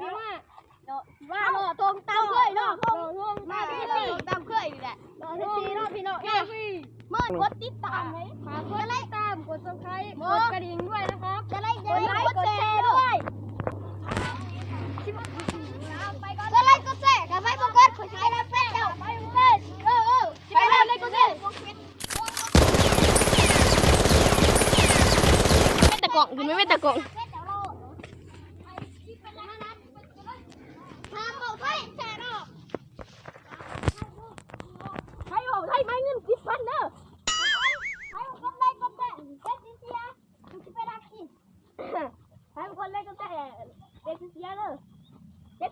พี่ว่าว่าเนาะตรงตามเคยเนาะมาพี่ตรงตามเคยนี่แหละเนาะพี่เนาะพี่เนาะเมื่อกดติดตามเลยฝากกดไลค์ตามกดซับสไครต์กดกระดิ่งด้วยนะครับกดไลค์กดแชร์ด้วยกดไลค์กดแชร์กับไฟโฟกัสขอใช้แล้วเป็นเจ้าไฟโฟกัสไปเลยกดแชร์ไม่ตะกล่องคือไม่ตะกล่องให้ไม้เงิน10,000เด้อให้คนได้ก็ได้เสียมันจะไปรักกินให้คนได้ก็ได้เสียเด้อ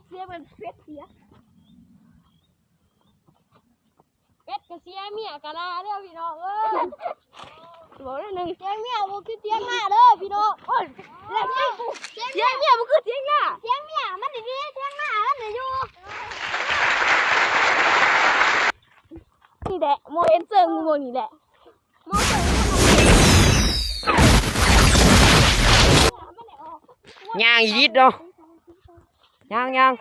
เสียมันเสียก็เสียเมียกะลาเด้อพี่น้องบอกได้หนึ่งเสียเมียมันคือเสียหน้าเด้อพี่น้องโอ้ยเสียเมียมันคือเสียหน้าเสียเมียมันดีเสียหน้ามันอยู่นี่แหละโมเห็นเซิงโมนี่แหละโมเซิงย่างยีดเนาะย่าง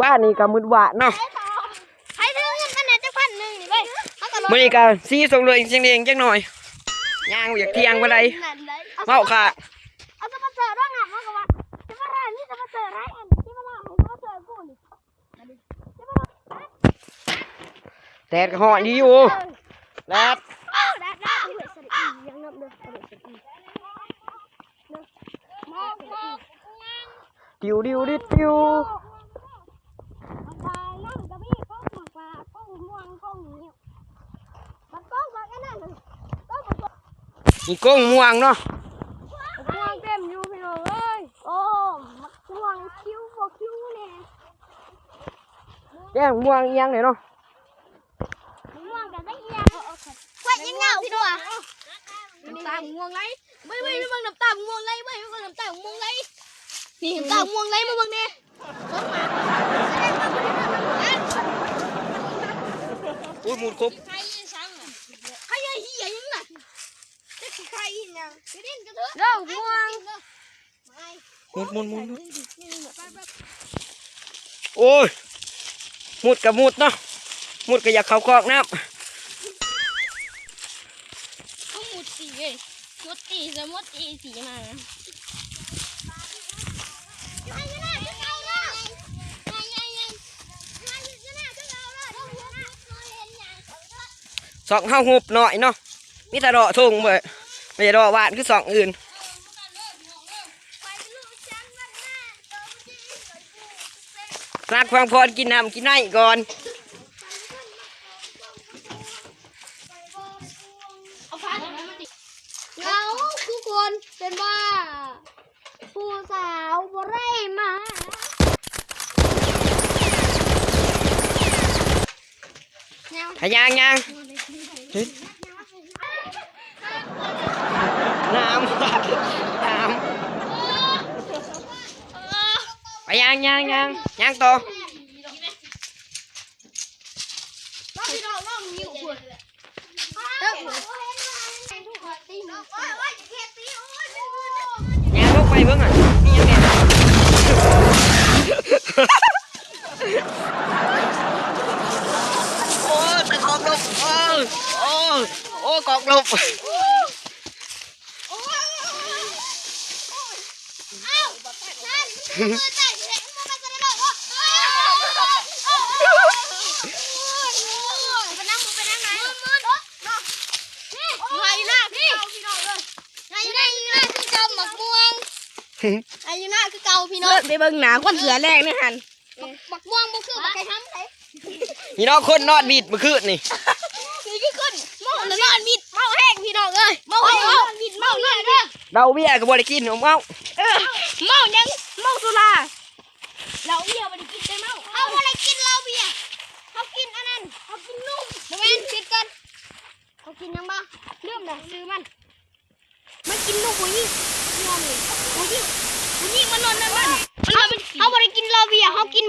บ้านนี่ก็มืดหวานเนาะให้เรื่องเงินมันเนี่ยจะ1,000นี่เว้ยมื้อนี้ก็สีส่งเลยเสียงเองจักหน่อยย่างอยากเที่ยงบ่ได้เมาค่ะเอาสปอนเซอร์ด้วยนะมันก็ว่าจะมาร้านนี่สปอนเซอร์ร้านอันที่มาร้านให้สปอนเซอร์กูนี่แดดก็ฮ้อนดีอยู่แดดยังน้ำเด้อดิวดิตายน้ำกระบี่ก้องหมากปลาก้องม่วงก้องนี้บัดก้องบัดไอ้นั่นก้องบัดมีกุ้งม่วงเนาะม่วงเต็มอยู่พี่น้องเอ้ยโอ้มักม่วงคิ้วบ่คิ้วเนี่ยแก้มม่วงยังเลยเนาะม่วงกันได้ยังควายยิงเงาพี่น้องน้ำตาม่วงไรไม่มึงน้ำตาม่วงไรไม่มึงน้ำตาม่วงไรนี่น้ำตาม่วงไรมาเบิ่งเนี่ยอุ้ยหมุดครบใครยังเหี้ยยังน่ะใครยังเล่นกันเถอะเร็วม่วงหมุดโอ้ยหมุดกับหมุดเนาะหมุดก็อยากเข้ากอกน้ำเขาหมุดสีเลยหมุดสีจะหมุดสีมาสองเข้าหุบหน่อยเนาะมีแต่ดอกทุ่งไปไม่ใช่ดอกหวานคือสองอื่นรักฟังพรกินน้ำกินไนก่อนเราทุกคนเป็นว่าผู้สาวบ่ได้มายังน้ำไปยังโตยังลูกไปเบิ่งอ่ะนี่ยังไงโอ้ตะกอกลบโอ้กอกลบอายุน่าคือเก่าพี่น้องไปเบิ่งหนาคนเสือแรกนี่หันบักม่วงบักคือบักไก่ทำไงพี่น้องคนนอดบีดเมื่อคืนนี่คือขึ้นเมาหรือนอนบิดเมาแห้งพี่น้องเอ้ยเมาแห้งบิดเมาหน่อยเด้อเราเบี้ยก็บ่ได้กินเมาเมายังเมาสุราเราเบี้ยบ่ได้กินได้เมาเขาบ่ได้กินเราเบี้ยเขากินอันนั้นเขากินนุ่มบ่แม่นคิดกันเขากินยังบ้างเริ่มเลยซื้อมันกินนุ่มผู้หญิงนอนเลยผู้หญิงมันนอนนั่นมันเขาบ่ได้กินเราเบี้ยเขากิน